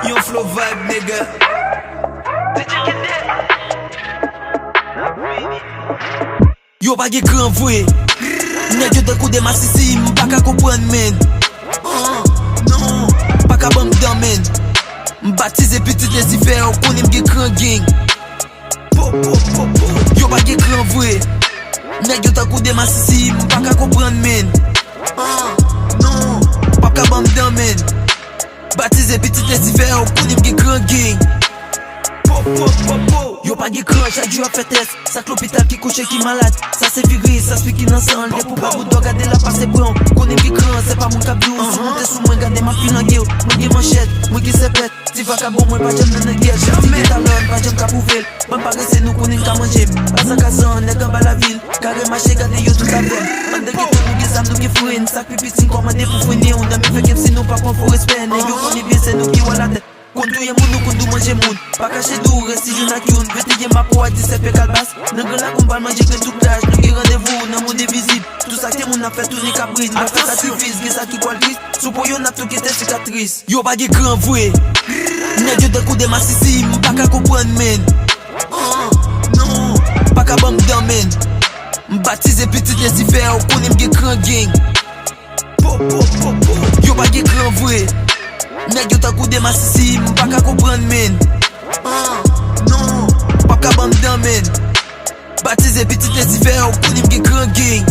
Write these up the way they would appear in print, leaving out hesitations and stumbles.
Yon flow vibe, nigga. Yo pa ge kran vwe. Nèg yo tan kou de masisi, m'pa ka kompren men. Non, pa ka bam dan men. M'batize petit Lucifer, ou konen m'ge kran gang. Yo pa ge kran vwe. Nèg yo tan kou de masisi, m'pa ka kompren men. Non, pa ka bam dan men. Batize petit Lucifer, ou konen m'ge kran gang. Yo pa ge kran, chaque jour a fait test. Sa l'hôpital qui couche qui malade. Ça c'est viré, ça se qui nan san. Les pou pa ou do gade la passe bron. Konen m'ge kran, c'est pas mon cap dou. Si monte sous moi, gade ma fille nan gyo. Moi ge manchette, moi ge sepet. Si va ka bon, moi pa jem nan guerre. J'ai dit talon, pa jem ka pouvel. Ban pa rese nou konen ka manje. Pasan kazan, nèg an ba la ville. Carré marché, gade yo tout a ben. An de gete nou ge zam nou ge fwen. Sak pipi sin komande pou fwene. On a mi fe kep si nou pa kon fo respect. Nèg yo konen bien c'est nous qui wa la tête. Kondouye moun nou kondou manje moun. Pa kache dou resi joun ak youn. Veteye ma pou a 17 pe kalbas. Nan gen la kombal manje ke tout plaj. Nou ge rendez-vous nan moun devizib. Tout sa ke moun a fait tourner caprice. Ma fait sa suffise, ge sa ki kwal gris. Sou pou yon ap tou ki te cicatrice. Yo pa ge kran vwe. Nèg yo de kou de masisi, m'pa ka kompren men. Non, pa ka bam dan men. M'batize petit Lucifer, ou konen m'ge kran gang. Yo pa ge kran vwe. Nèg yo tan kou de masisi, m'pa ka kompren men. Non, pa ka bam dan men. Batize petit Lucifer, ou konen m'ge kran gang.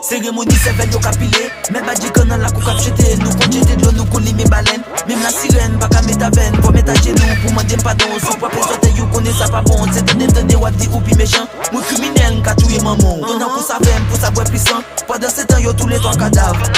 Cérémonie sevel yo kapile. Men badji kan nan la kou kap chete. Nou kon jete dlo nou kon li me balen. Mem la sirène pa ka met aven. Po met a genou pou mande pardon. Sou pa pesote yo konen sa pa bon. Se tende wap di ou pi méchant. Mou criminel nka touye maman. Donan pou sa vem, pou sa bwe puissant. Pendant 7 ans yo tous les 3 cadavres.